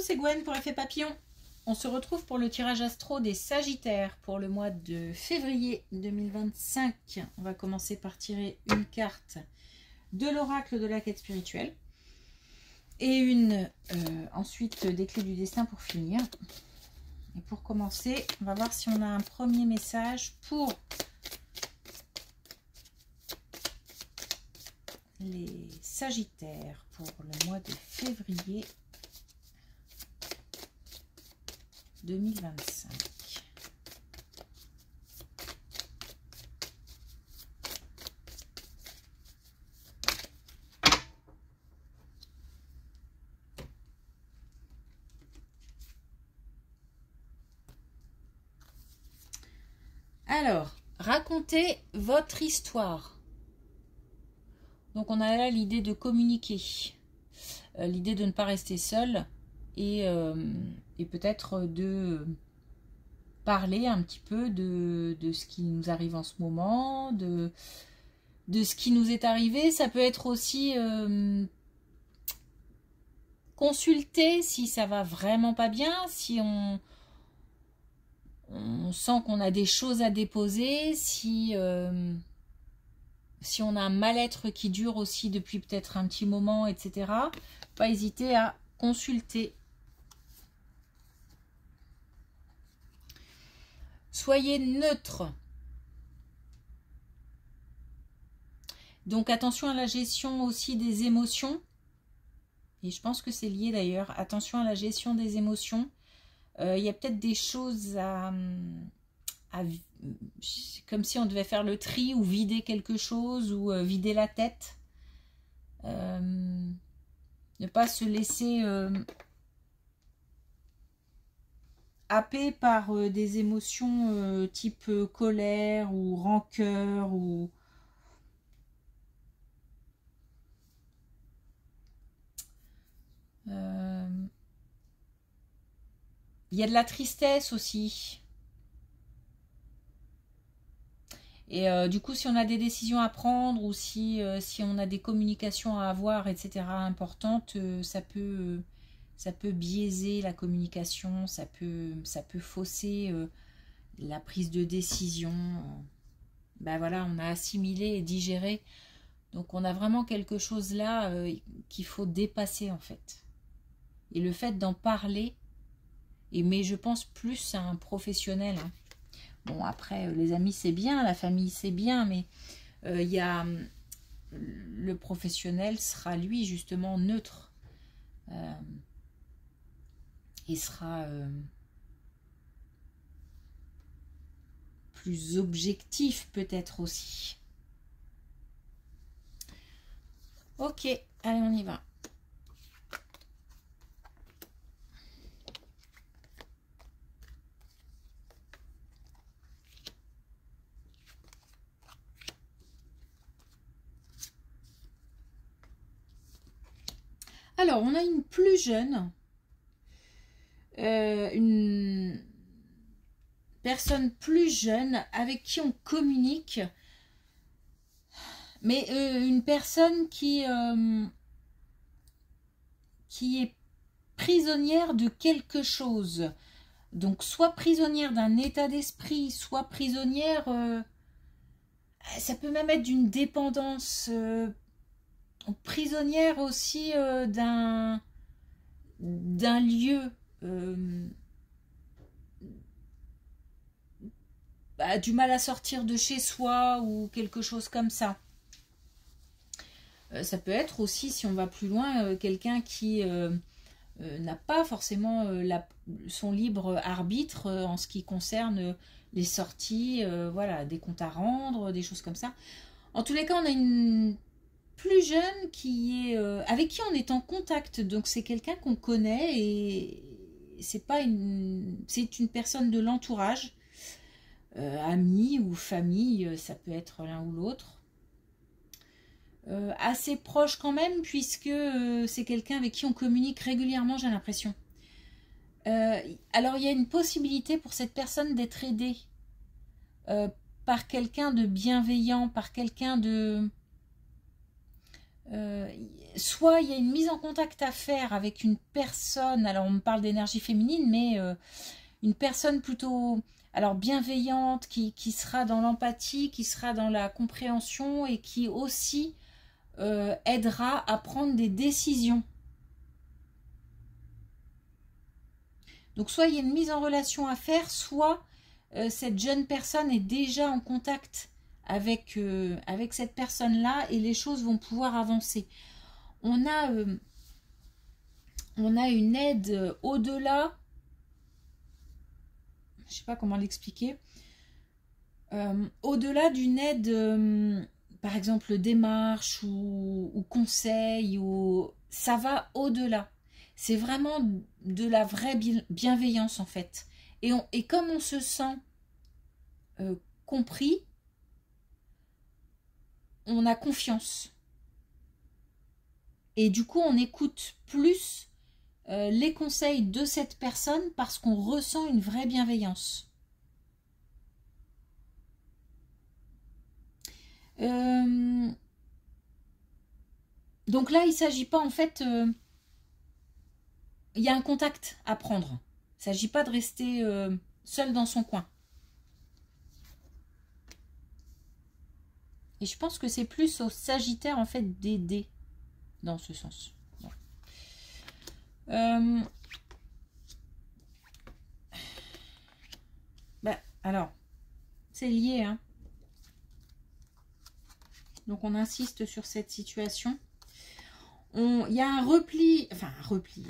c'est Gwen pour Effet Papillon. On se retrouve pour le tirage astro des Sagittaires pour le mois de février 2025. On va commencer par tirer une carte de l'oracle de la quête spirituelle et une ensuite des clés du destin pour finir. Et pour commencer, on va voir si on a un premier message pour les Sagittaires pour le mois de février 2025. Alors, racontez votre histoire. Donc on a là l'idée de communiquer, l'idée de ne pas rester seul et peut-être de parler un petit peu de ce qui nous arrive en ce moment, de ce qui nous est arrivé. Ça peut être aussi consulter si ça va vraiment pas bien, si on sent qu'on a des choses à déposer, si on a un mal-être qui dure aussi depuis peut-être un petit moment, etc. Pas hésiter à consulter. Soyez neutre. Donc attention à la gestion aussi des émotions. Et je pense que c'est lié d'ailleurs. Attention à la gestion des émotions. Il y a peut-être des choses comme si on devait faire le tri ou vider quelque chose ou vider la tête. Ne pas se laisser happer par des émotions type colère ou rancœur ou il y a de la tristesse aussi. Et du coup, si on a des décisions à prendre ou si on a des communications à avoir, etc., importantes, ça peut biaiser la communication, ça peut fausser la prise de décision. Ben voilà, on a assimilé et digéré. Donc on a vraiment quelque chose là qu'il faut dépasser en fait. Et le fait d'en parler, mais je pense plus à un professionnel, hein. Bon, après, les amis, c'est bien, la famille, c'est bien, mais il y a le professionnel sera, lui, justement, neutre. Il sera plus objectif, peut-être aussi. Ok, allez, on y va. Alors, on a une plus jeune, une personne plus jeune avec qui on communique, mais une personne qui est prisonnière de quelque chose. Donc, soit prisonnière d'un état d'esprit, soit prisonnière, ça peut même être d'une dépendance, prisonnière aussi d'un lieu, du mal à sortir de chez soi ou quelque chose comme ça. Ça peut être aussi, si on va plus loin, quelqu'un qui n'a pas forcément son libre arbitre en ce qui concerne les sorties, voilà, des comptes à rendre, des choses comme ça. En tous les cas, on a une plus jeune qui est avec qui on est en contact, donc c'est quelqu'un qu'on connaît et c'est pas c'est une personne de l'entourage, amie ou famille, ça peut être l'un ou l'autre, assez proche quand même, puisque c'est quelqu'un avec qui on communique régulièrement, j'ai l'impression. Alors il y a une possibilité pour cette personne d'être aidée par quelqu'un de bienveillant, par quelqu'un de soit il y a une mise en contact à faire avec une personne, alors on me parle d'énergie féminine, mais une personne plutôt alors bienveillante, qui sera dans l'empathie, qui sera dans la compréhension et qui aussi aidera à prendre des décisions. Donc soit il y a une mise en relation à faire, soit cette jeune personne est déjà en contact avec cette personne-là et les choses vont pouvoir avancer. On a une aide au-delà, je ne sais pas comment l'expliquer, au-delà d'une aide, par exemple démarche ou conseil, ça va au-delà. C'est vraiment de la vraie bienveillance en fait. Et comme on se sent compris, on a confiance. Et du coup, on écoute plus les conseils de cette personne parce qu'on ressent une vraie bienveillance. Donc là, il ne s'agit pas en fait... il y a un contact à prendre. Il ne s'agit pas de rester seul dans son coin. Et je pense que c'est plus au Sagittaire en fait d'aider dans ce sens. Alors, c'est lié. Hein. Donc on insiste sur cette situation. Il y a un repli, enfin un repli,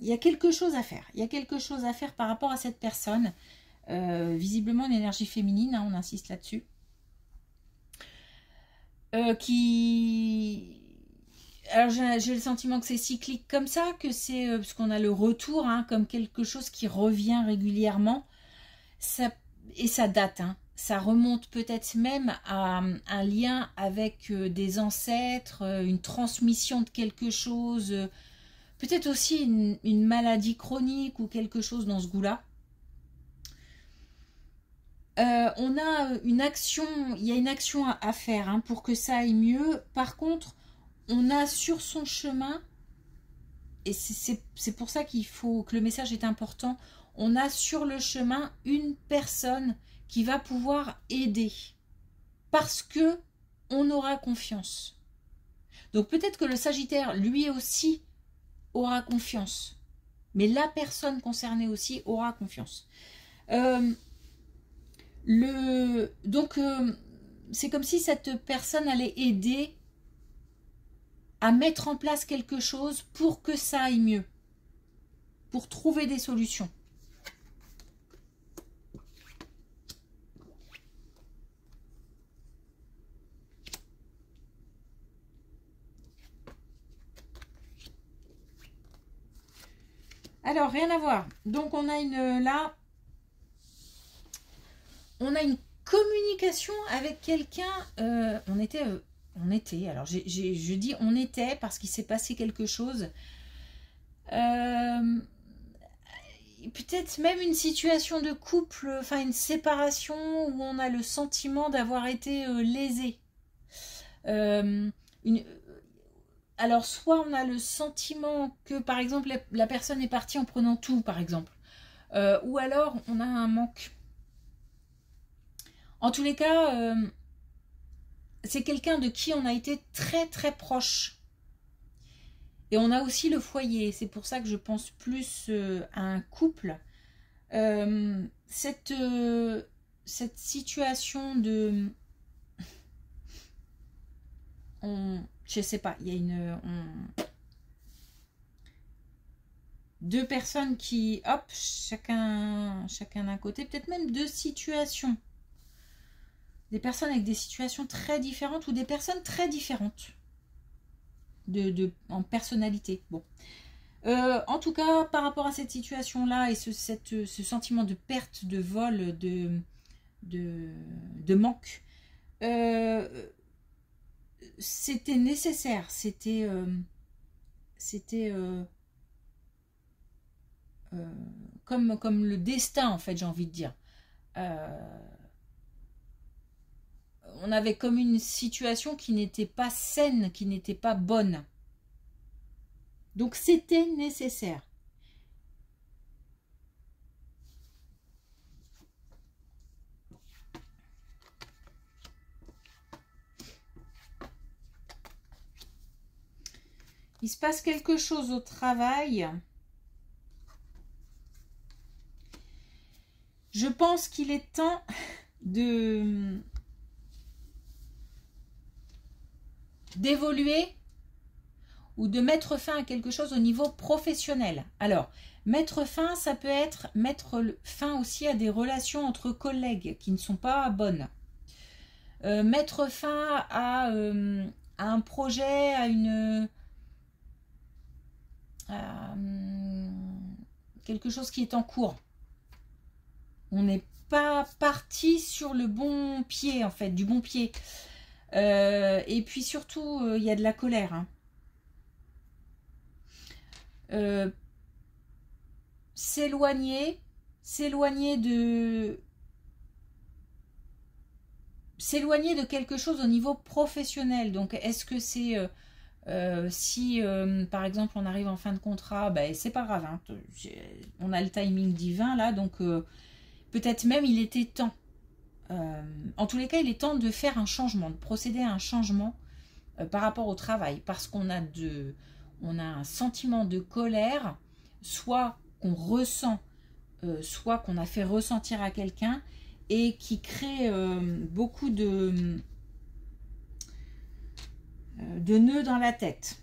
il y a quelque chose à faire. Il y a quelque chose à faire par rapport à cette personne. Visiblement une énergie féminine, hein, on insiste là-dessus. Alors j'ai le sentiment que c'est cyclique comme ça, que c'est parce qu'on a le retour, hein, comme quelque chose qui revient régulièrement. Et ça date, hein. Ça remonte peut-être même à un lien avec des ancêtres, une transmission de quelque chose, peut-être aussi une maladie chronique ou quelque chose dans ce goût-là. On a une action, il y a une action à faire hein, pour que ça aille mieux. Par contre, on a sur son chemin, et c'est pour ça qu'il faut que le message est important, on a sur le chemin une personne qui va pouvoir aider parce que on aura confiance. Donc peut-être que le Sagittaire lui aussi aura confiance, mais la personne concernée aussi aura confiance. Donc c'est comme si cette personne allait aider à mettre en place quelque chose pour que ça aille mieux, pour trouver des solutions. Alors, rien à voir. Donc, on a là, on a une communication avec quelqu'un. On était, alors je dis on était parce qu'il s'est passé quelque chose. Peut-être même une situation de couple, enfin une séparation où on a le sentiment d'avoir été lésé. Alors, soit on a le sentiment que, par exemple, la personne est partie en prenant tout, par exemple. Ou alors, on a un manque. En tous les cas, c'est quelqu'un de qui on a été très, très proche. Et on a aussi le foyer. C'est pour ça que je pense plus à un couple. Cette situation de... je sais pas, il y a deux personnes qui, hop, chacun d'un côté, peut-être même deux situations. Des personnes avec des situations très différentes ou des personnes très différentes en personnalité. Bon. En tout cas, par rapport à cette situation-là et ce sentiment de perte, de vol, de manque, c'était nécessaire, c'était comme le destin en fait, j'ai envie de dire. on avait comme une situation qui n'était pas saine, qui n'était pas bonne. Donc c'était nécessaire. Il se passe quelque chose au travail. Je pense qu'il est temps d'évoluer ou de mettre fin à quelque chose au niveau professionnel. Alors, mettre fin, ça peut être mettre fin aussi à des relations entre collègues qui ne sont pas bonnes. Mettre fin à un projet, à quelque chose qui est en cours. On n'est pas parti sur le bon pied, en fait, du bon pied. Et puis surtout, il y a de la colère. Hein. S'éloigner de quelque chose au niveau professionnel. Donc, est-ce que c'est si par exemple on arrive en fin de contrat, ben, c'est pas grave, hein, on a le timing divin là, donc peut-être même il était temps. En tous les cas, il est temps de faire un changement, de procéder à un changement par rapport au travail, parce qu'on a un sentiment de colère, soit qu'on ressent, soit qu'on a fait ressentir à quelqu'un, et qui crée beaucoup de nœuds dans la tête.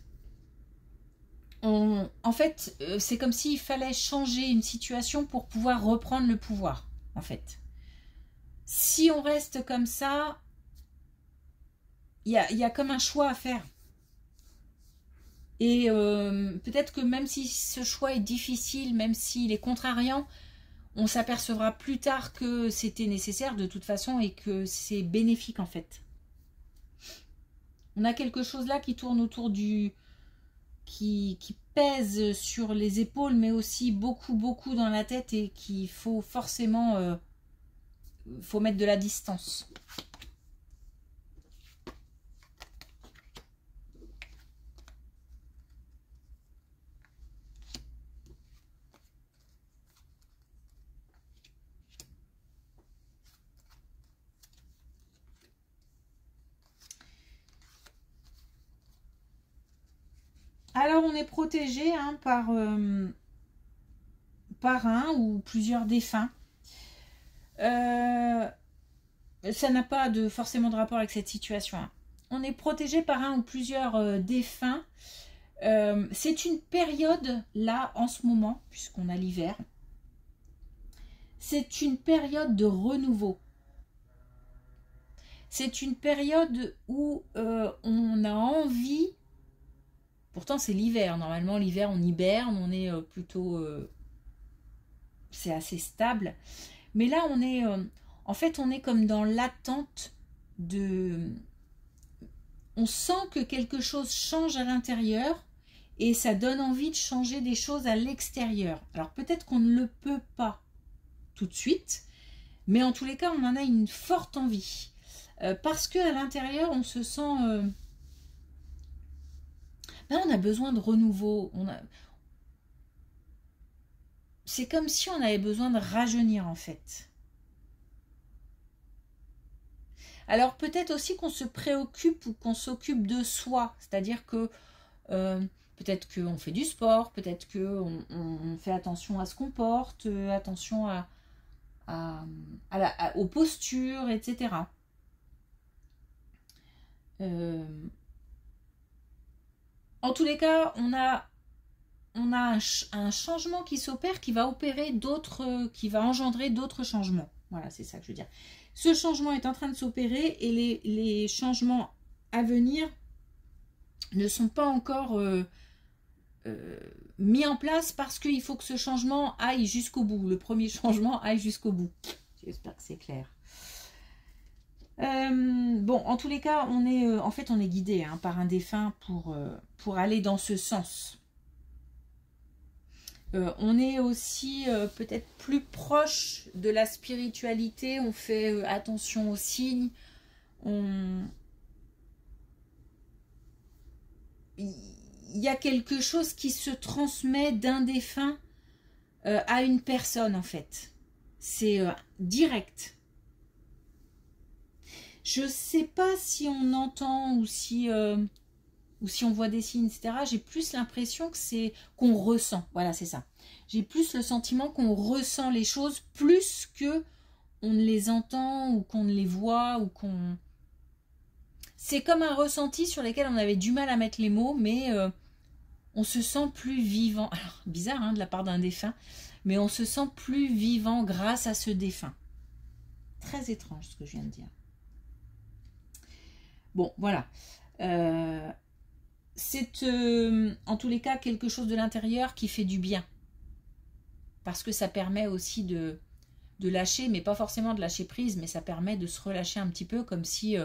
En fait, c'est comme s'il fallait changer une situation pour pouvoir reprendre le pouvoir, en fait. Si on reste comme ça, il y a comme un choix à faire. Et peut-être que même si ce choix est difficile, même s'il est contrariant, on s'apercevra plus tard que c'était nécessaire de toute façon et que c'est bénéfique en fait. On a quelque chose là qui tourne autour qui pèse sur les épaules, mais aussi beaucoup dans la tête, et qu'il faut forcément faut mettre de la distance. Alors on est protégé hein, par un ou plusieurs défunts. Ça n'a pas forcément de rapport avec cette situation. Hein. On est protégé par un ou plusieurs défunts. C'est une période, là, en ce moment, puisqu'on a l'hiver, c'est une période de renouveau. C'est une période où on a envie, pourtant c'est l'hiver, normalement l'hiver on hiberne, on est plutôt, c'est assez stable, mais là on est, en fait on est comme dans l'attente on sent que quelque chose change à l'intérieur, et ça donne envie de changer des choses à l'extérieur. Alors peut-être qu'on ne le peut pas tout de suite, mais en tous les cas on en a une forte envie. Parce qu'à l'intérieur on se sent... ben, on a besoin de renouveau. C'est comme si on avait besoin de rajeunir en fait. Alors peut-être aussi qu'on se préoccupe ou qu'on s'occupe de soi. C'est-à-dire que peut-être qu'on fait du sport, peut-être qu'on fait attention à ce qu'on porte, attention aux postures, etc. En tous les cas, on a un changement qui s'opère, qui va opérer qui va engendrer d'autres changements. Voilà, c'est ça que je veux dire. Ce changement est en train de s'opérer, et les changements à venir ne sont pas encore mis en place, parce qu'il faut que ce changement aille jusqu'au bout. Le premier changement aille jusqu'au bout. J'espère que c'est clair. Bon, en tous les cas, on est guidé hein, par un défunt pour aller dans ce sens. On est aussi peut-être plus proche de la spiritualité, on fait attention aux signes, il y a quelque chose qui se transmet d'un défunt à une personne en fait. C'est direct. Je sais pas si on entend ou si on voit des signes, etc. J'ai plus l'impression que c'est qu'on ressent. Voilà, c'est ça. J'ai plus le sentiment qu'on ressent les choses plus que on ne les entend ou qu'on ne les voit ou qu'on... C'est comme un ressenti sur lequel on avait du mal à mettre les mots, mais on se sent plus vivant. Alors, bizarre hein, de la part d'un défunt, mais on se sent plus vivant grâce à ce défunt. Très étrange ce que je viens de dire. Bon, voilà. C'est en tous les cas quelque chose de l'intérieur qui fait du bien. Parce que ça permet aussi de lâcher, mais pas forcément de lâcher prise, mais ça permet de se relâcher un petit peu comme si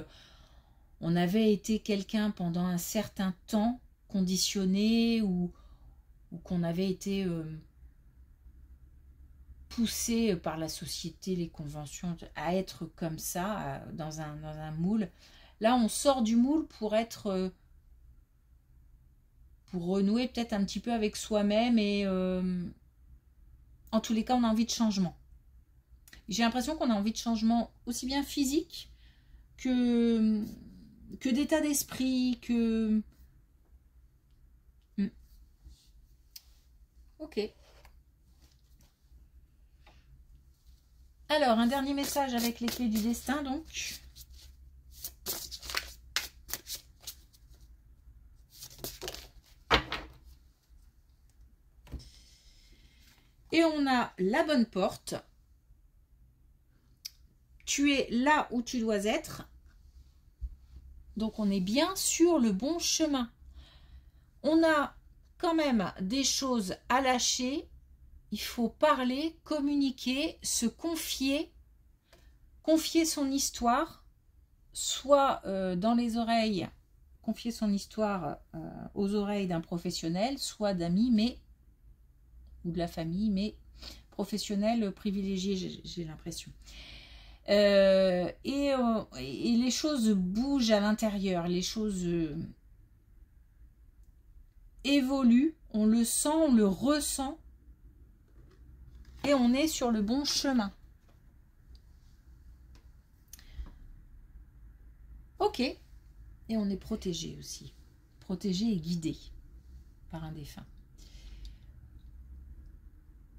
on avait été quelqu'un pendant un certain temps conditionné ou qu'on avait été poussé par la société, les conventions, à être comme ça, dans un moule. Là, on sort du moule pour être... pour renouer peut-être un petit peu avec soi-même et en tous les cas, on a envie de changement. J'ai l'impression qu'on a envie de changement aussi bien physique que d'état d'esprit, que... Ok. Alors, un dernier message avec les clés du destin, donc. Et on a la bonne porte. Tu es là où tu dois être. Donc, on est bien sur le bon chemin. On a quand même des choses à lâcher. Il faut parler, communiquer, se confier. Confier son histoire, soit dans les oreilles, confier son histoire aux oreilles d'un professionnel, soit d'amis, mais ou de la famille, mais professionnel privilégié, j'ai l'impression. Et les choses bougent à l'intérieur, les choses évoluent, on le sent, on le ressent, et on est sur le bon chemin. Ok, et on est protégé aussi, protégé et guidé par un défunt.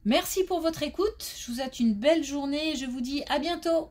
Merci pour votre écoute, je vous souhaite une belle journée et je vous dis à bientôt.